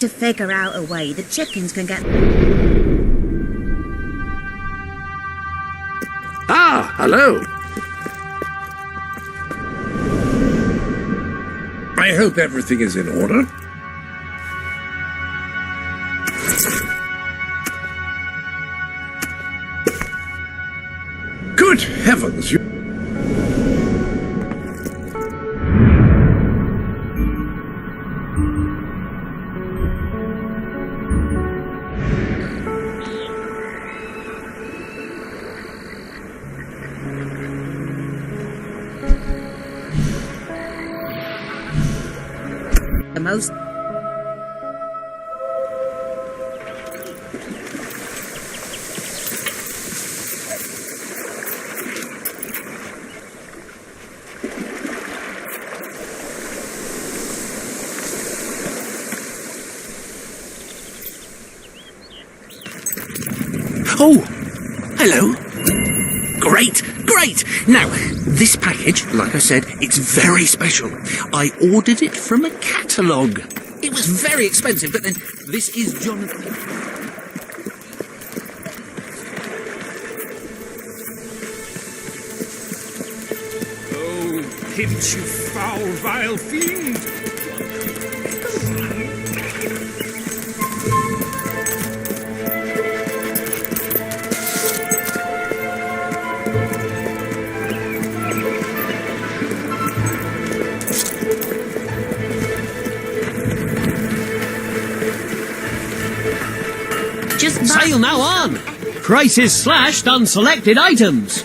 To figure out a way the chickens can get... Ah, hello. I hope everything is in order. Good heavens, you... the most... Oh, hello. Great, great. Now, this package, like I said, it's very special. I ordered it from a catalogue. It was very expensive, but then this is Jonathan. Oh, pinch, you foul, vile fiend! Just Sale now on! Prices slashed on selected items.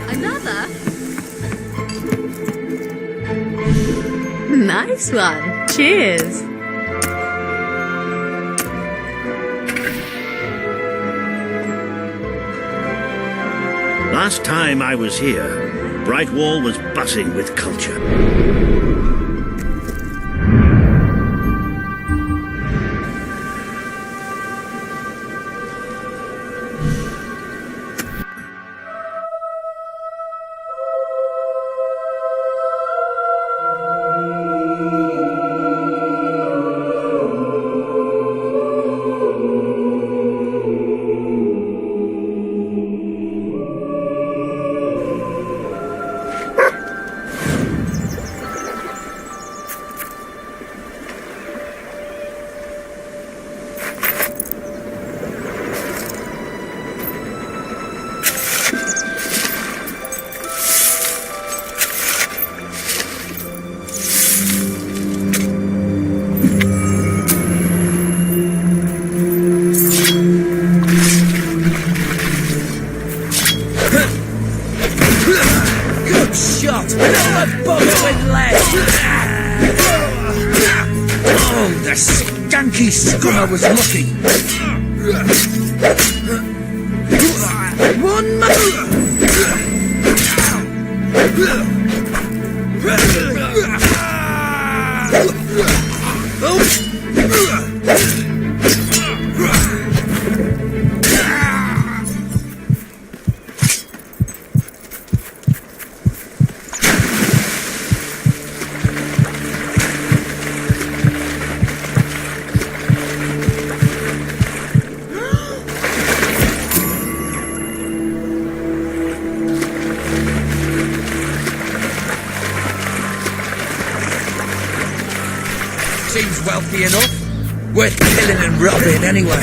Another? Nice one. Cheers. Last time I was here, Brightwall was buzzing with culture. Shot! Another bullet with lead! Oh, the skunky scummer was lucky! One seems wealthy enough. Worth killing and robbing anyway.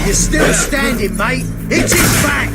You're still standing, mate. It's his back.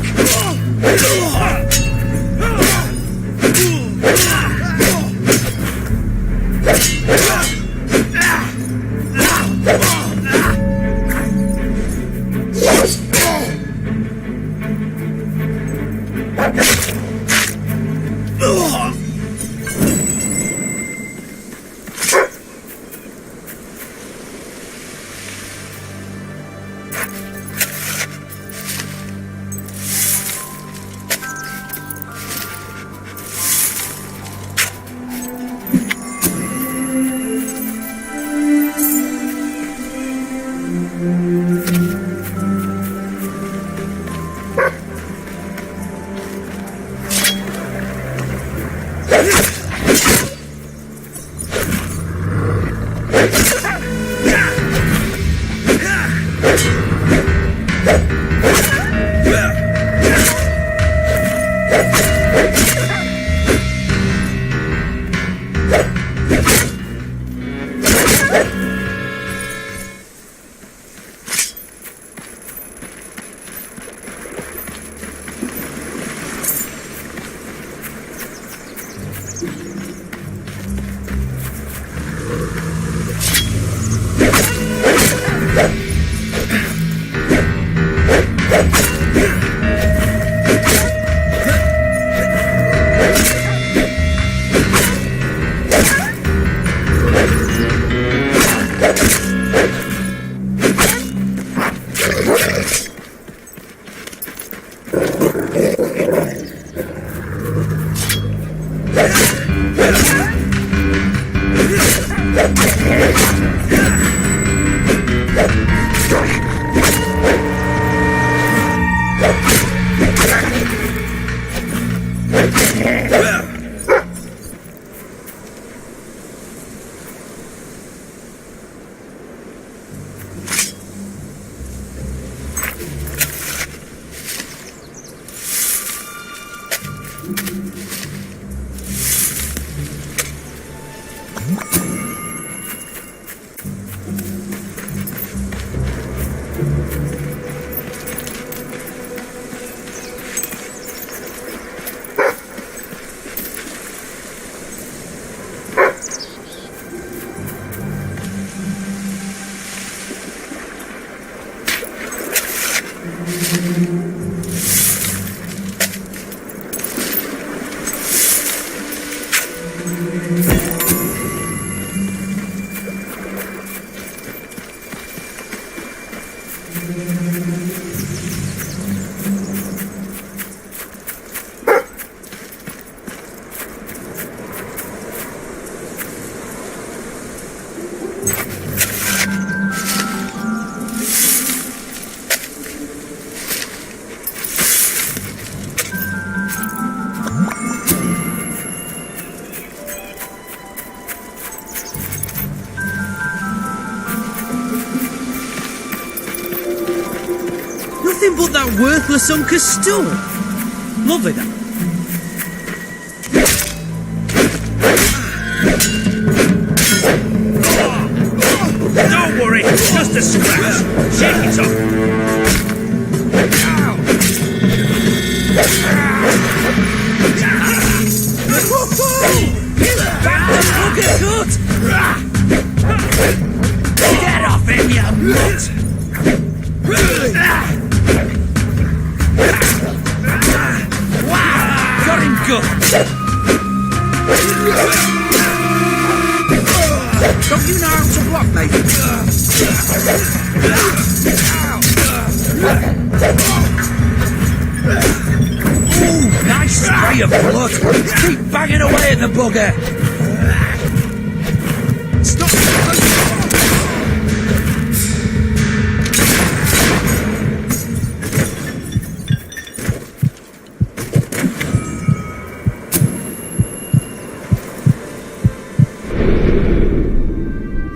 Nothing but that worthless Uncle Stu. Lovely that. Don't worry, just a scratch. Shake it off. Get off him, you mutt! Wow! Got him good! Don't you know how to block, mate? Ooh, nice spray of blood! Keep banging away at the bugger! Stop!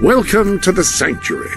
Welcome to the sanctuary.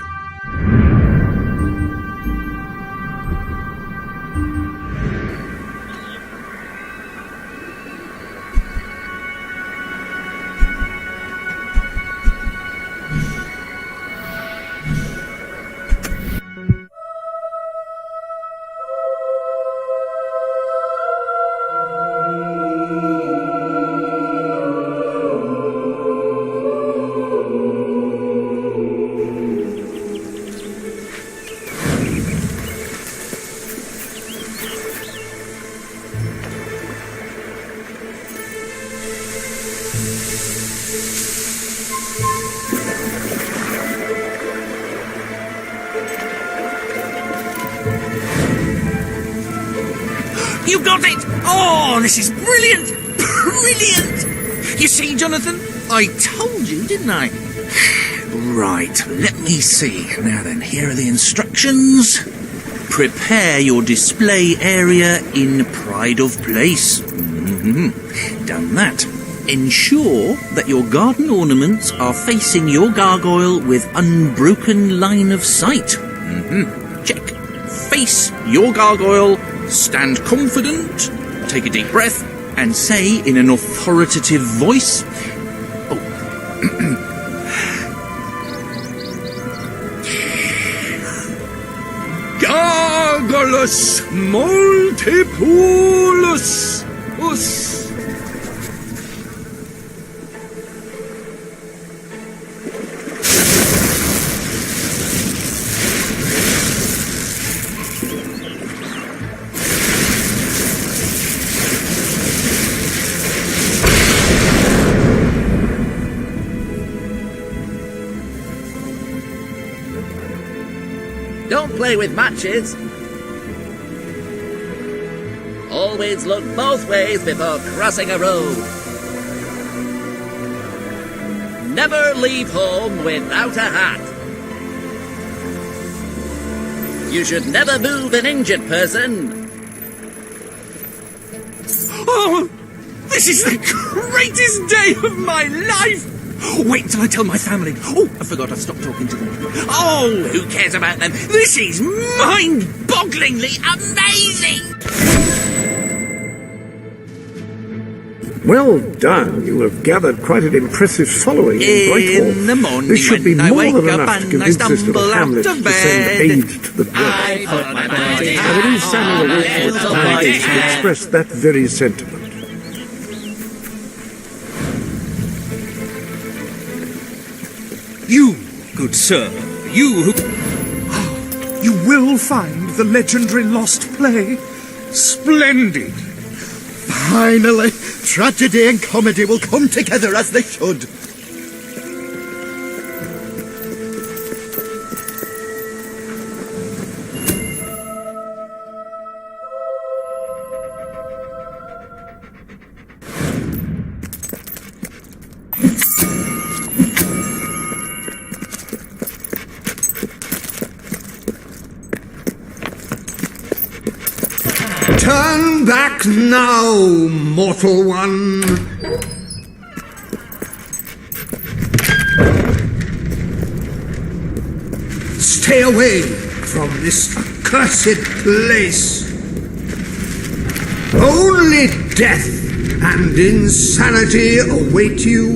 You got it! Oh, this is brilliant! Brilliant! You see, Jonathan? I told you, didn't I? Right, let me see. Now then, here are the instructions. Prepare your display area in pride of place. Done that. Ensure that your garden ornaments are facing your gargoyle with unbroken line of sight. Check. Face your gargoyle, stand confident, take a deep breath, and say in an authoritative voice, Gargulus multipulus us. Don't play with matches. Always look both ways before crossing a road. never leave home without a hat. You should never move an injured person. Oh, this is the greatest day of my life! Wait till I tell my family. Oh, I forgot I've stopped talking to them. Oh, who cares about them? This is mind-bogglingly amazing! Well done. You have gathered quite an impressive following in Brightwall. In the morning This should be when I more wake than up enough to and I convince this little stumble out hamlet of to bed, send aid to the poor. I put my body And it is Samuel Rochford's time to express that very sentiment. You, good sir, you who... You will find the legendary lost play. Splendid. Finally, tragedy and comedy will come together as they should. Turn back now, mortal one. Stay away from this accursed place. Only death and insanity await you.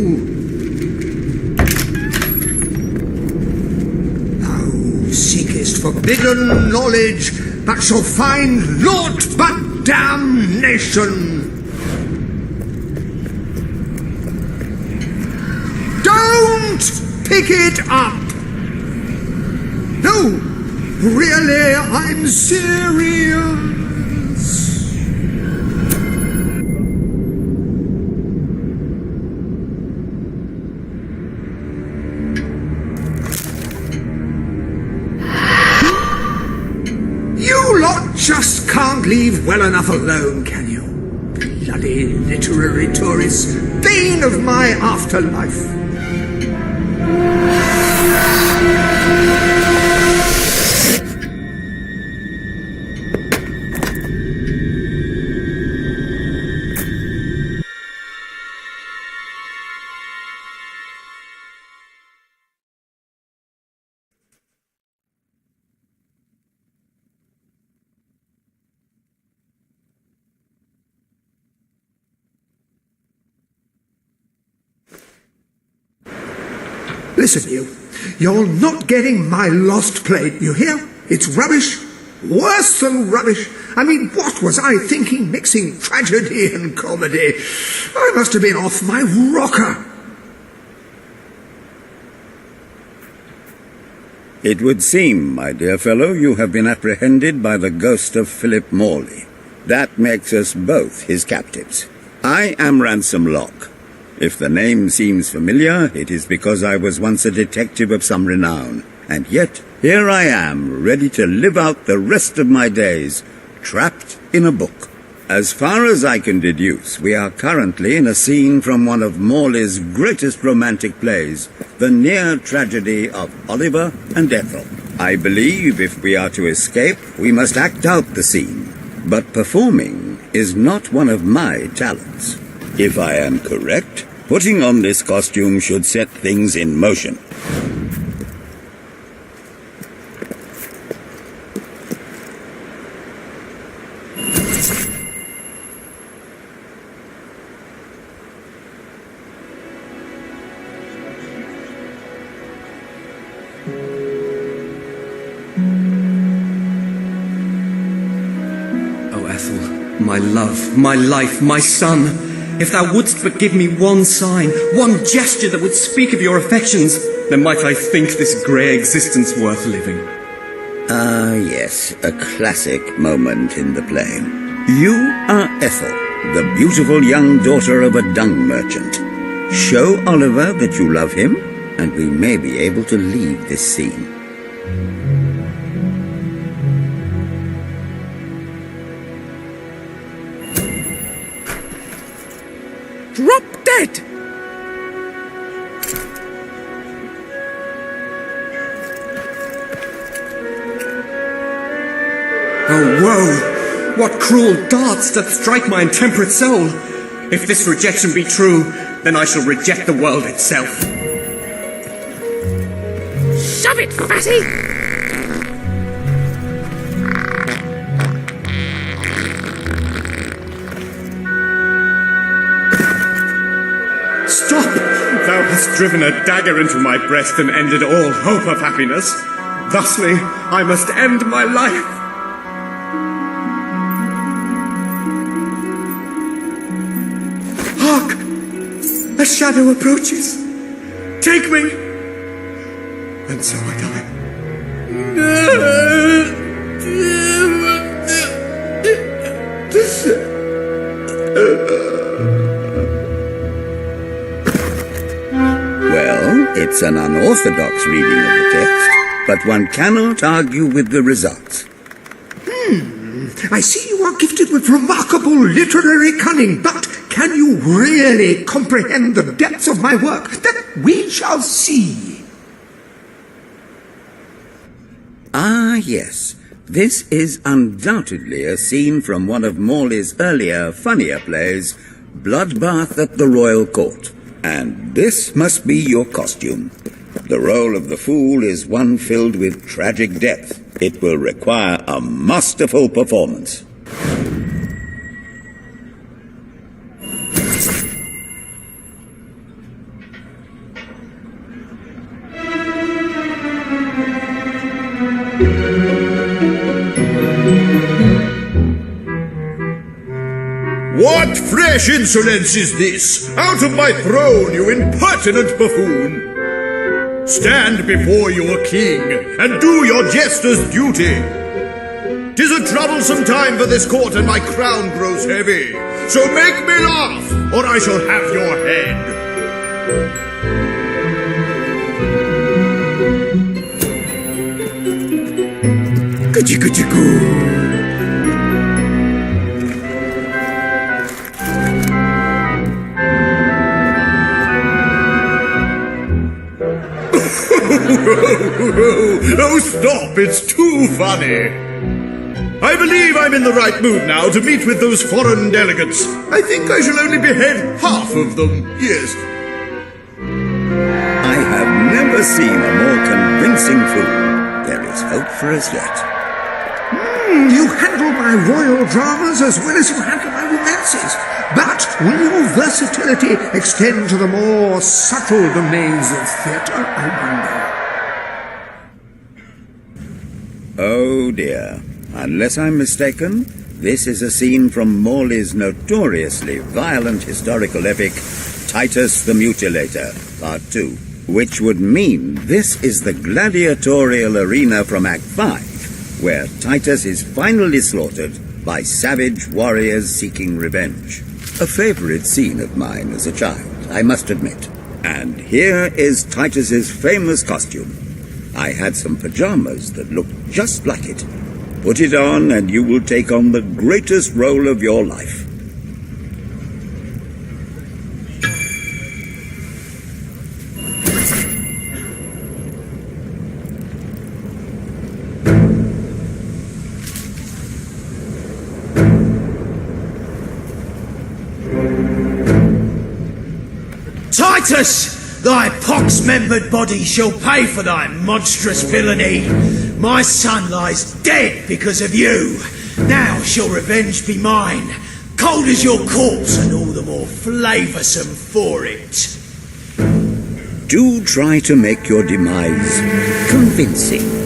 Thou seekest forbidden knowledge, but shall find naught but damnation. Don't pick it up. No, really, I'm serious. You lot just can't leave well enough alone, can you? Bloody literary tourists, bane of my afterlife. Listen, you're not getting my lost plate, you hear? It's rubbish. Worse than rubbish. I mean, what was I thinking mixing tragedy and comedy? I must have been off my rocker. It would seem, my dear fellow, you have been apprehended by the ghost of Philip Morley. That makes us both his captives. I am Ransom Locke. If the name seems familiar, it is because I was once a detective of some renown. And yet, here I am, ready to live out the rest of my days, trapped in a book. As far as I can deduce, we are currently in a scene from one of Morley's greatest romantic plays, the near tragedy of Oliver and Ethel. I believe if we are to escape, we must act out the scene. But performing is not one of my talents. If I am correct, putting on this costume should set things in motion. Oh, Ethel, my love, my life, my son. If thou wouldst but give me one sign, one gesture that would speak of your affections, then might I think this grey existence worth living. Ah, yes, a classic moment in the play. You are Ethel, the beautiful young daughter of a dung merchant. Show Oliver that you love him, and we may be able to leave this scene. Drop dead! Oh, woe! What cruel darts doth strike my intemperate soul! If this rejection be true, then I shall reject the world itself. Shove it, fatty! Stop! Thou hast driven a dagger into my breast and ended all hope of happiness. Thusly, I must end my life. Hark! A shadow approaches. Take me! And so I die. Well, it's an unorthodox reading of the text, but one cannot argue with the results. I see you are gifted with remarkable literary cunning, but can you really comprehend the depths of my work? That we shall see. Ah, yes. This is undoubtedly a scene from one of Morley's earlier, funnier plays, Bloodbath at the Royal Court. And this must be your costume. The role of the fool is one filled with tragic depth. It will require a masterful performance. What fresh insolence is this? Out of my throne, you impertinent buffoon! Stand before your king, and do your jester's duty. 'Tis a troublesome time for this court, and my crown grows heavy. So make me laugh, or I shall have your head. Goo. Oh, stop, it's too funny. I believe I'm in the right mood now to meet with those foreign delegates. I think I shall only behead half of them, yes. I have never seen a more convincing fool. There is hope for us yet. You handle my royal dramas as well as you handle my romances. But will your versatility extend to the more subtle domains of theatre, I wonder? Oh dear. Unless I'm mistaken, this is a scene from Morley's notoriously violent historical epic, Titus the Mutilator, Part 2, which would mean this is the gladiatorial arena from Act 5, where Titus is finally slaughtered by savage warriors seeking revenge. A favorite scene of mine as a child, I must admit. And here is Titus's famous costume. I had some pajamas that looked just like it. Put it on and you will take on the greatest role of your life. Titus! Thy pox-membered body shall pay for thy monstrous villainy. My son lies dead because of you. Now shall revenge be mine. Cold as your corpse and all the more flavoursome for it. Do try to make your demise convincing.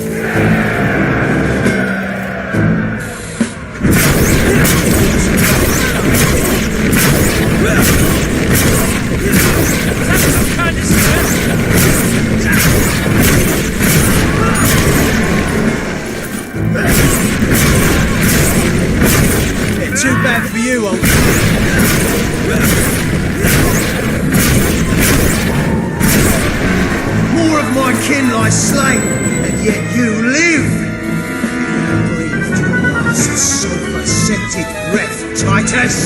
Too bad for you, old. More of my kin lie slain, and yet you live. You breathed your last sulphur-scented breath, Titus.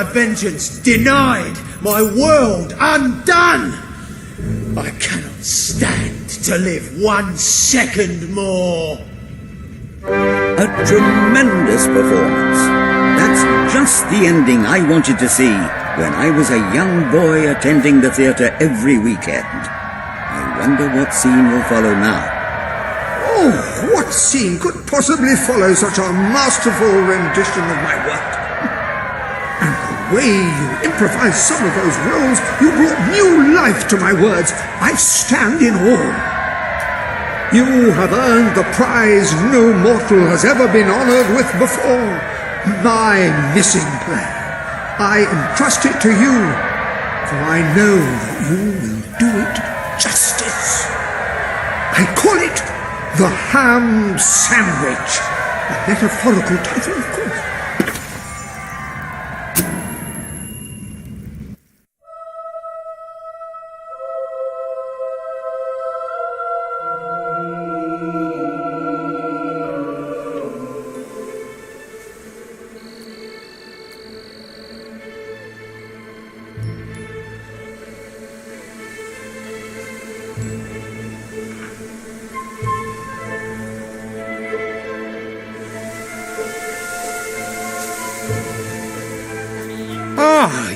my vengeance denied, my world undone. I cannot stand to live 1 second more. A tremendous performance. That's just the ending I wanted to see when I was a young boy attending the theatre every weekend. I wonder what scene will follow now. Oh, what scene could possibly follow such a masterful rendition of my work? And the way you improvised some of those roles, you brought new life to my words. I stand in awe. You have earned the prize no mortal has ever been honoured with before. My missing play. I entrust it to you, for I know that you will do it justice. I call it The Ham Sandwich. A metaphorical title, of course.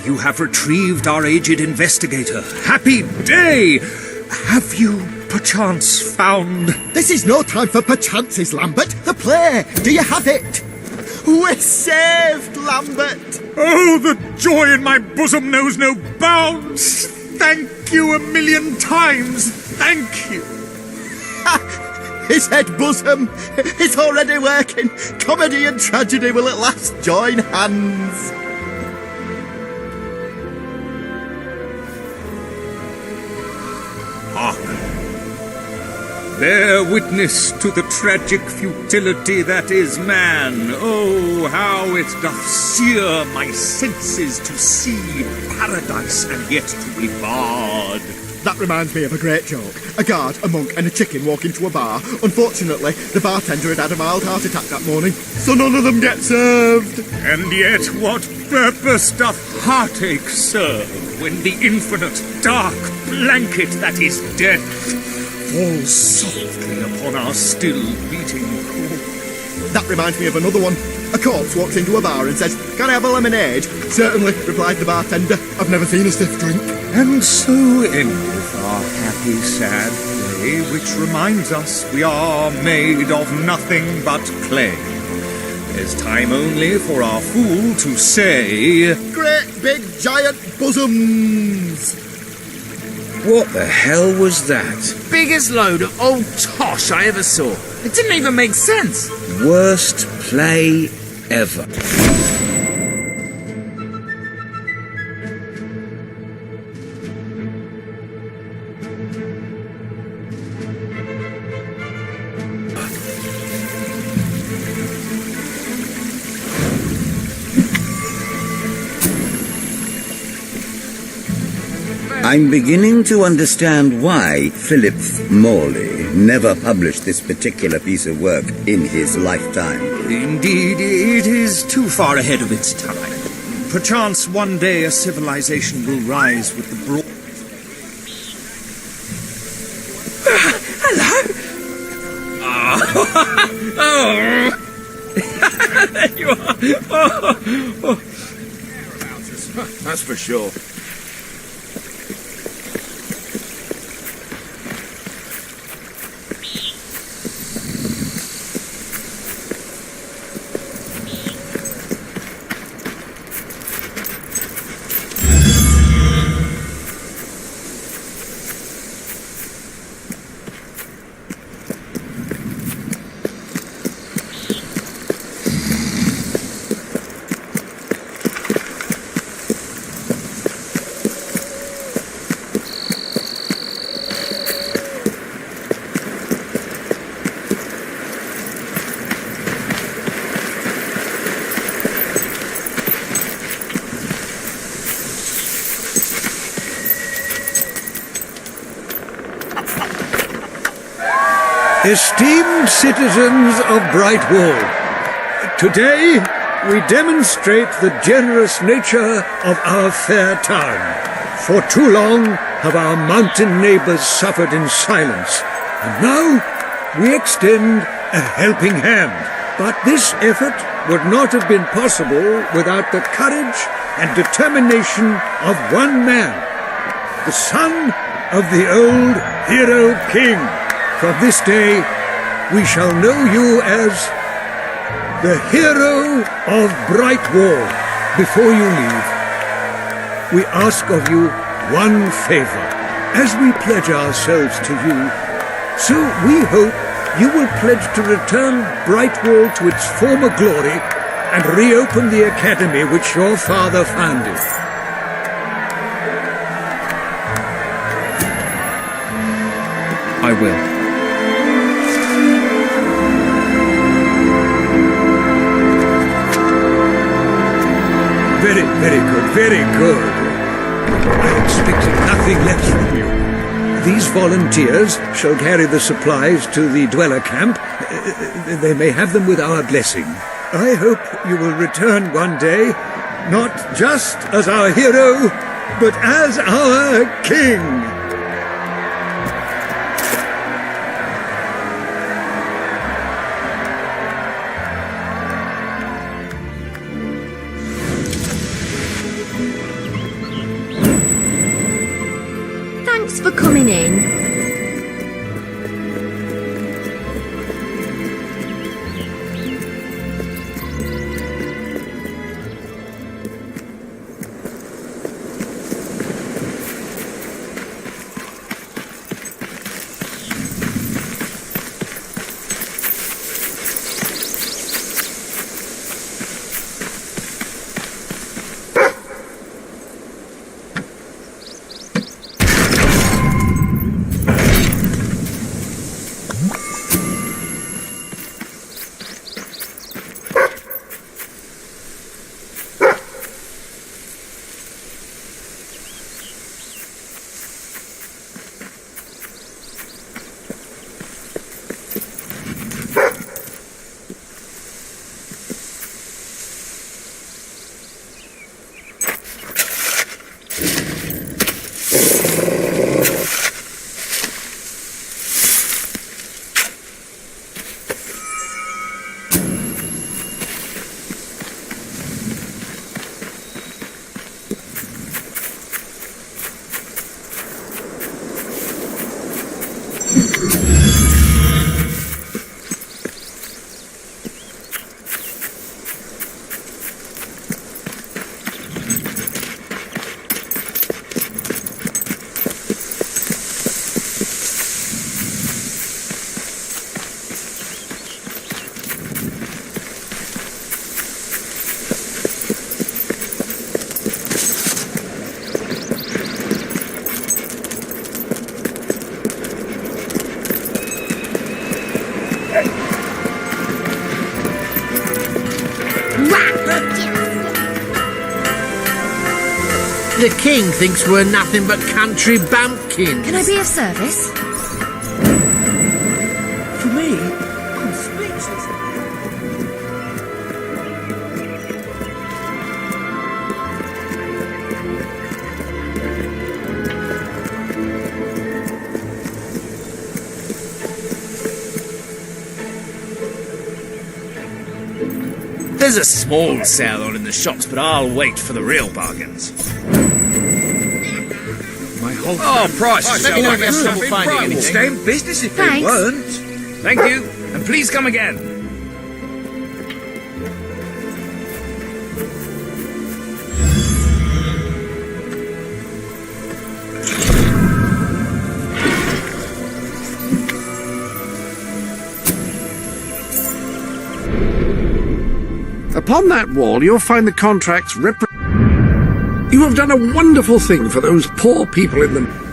You have retrieved our aged investigator. Happy day! Have you perchance found... This is no time for perchances, Lambert. The play! Do you have it? We're saved, Lambert! Oh, the joy in my bosom knows no bounds! Thank you 1,000,000 times! Thank you! His head bosom! It's already working! Comedy and tragedy will at last join hands! Bear witness to the tragic futility that is man. Oh, how it doth sear my senses to see paradise and yet to be barred. That reminds me of a great joke. A guard, a monk and a chicken walk into a bar. Unfortunately, the bartender had a mild heart attack that morning, so none of them get served. And yet what purpose doth heartache serve when the infinite dark blanket that is death falls softly upon our still beating core? That reminds me of another one. A corpse walks into a bar and says, "Can I have a lemonade?" "Certainly," replied the bartender. "I've never seen a stiff drink." And so endeth our happy sad play, which reminds us we are made of nothing but clay. There's time only for our fool to say, "Great big giant bosoms!" What the hell was that? Biggest load of old tosh I ever saw. It didn't even make sense. Worst play ever. I'm beginning to understand why Philip Morley never published this particular piece of work in his lifetime. Indeed, it is too far ahead of its time. Perchance one day a civilization will rise with the broad... Hello? Oh. There you are. Oh. That's for sure. Esteemed citizens of Brightwall, today we demonstrate the generous nature of our fair town. For too long have our mountain neighbors suffered in silence, and now we extend a helping hand. But this effort would not have been possible without the courage and determination of one man, the son of the old hero king. From this day, we shall know you as the hero of Brightwall. Before you leave, we ask of you one favor. As we pledge ourselves to you, so we hope you will pledge to return Brightwall to its former glory and reopen the academy which your father founded. I will. Very good, very good. I expected nothing less from you. These volunteers shall carry the supplies to the dweller camp. They may have them with our blessing. I hope you will return one day, not just as our hero, but as our king. Thanks for coming in. The king thinks we're nothing but country bumpkins. Can I be of service? For me? I'm speechless. There's a small sale on in the shops, but I'll wait for the real bargains. Oh, price. Let me know if you have trouble finding anything. Stay in business if Thanks. they weren't. Thank you, and please come again. Upon that wall, you'll find the contracts You have done a wonderful thing for those poor people in the...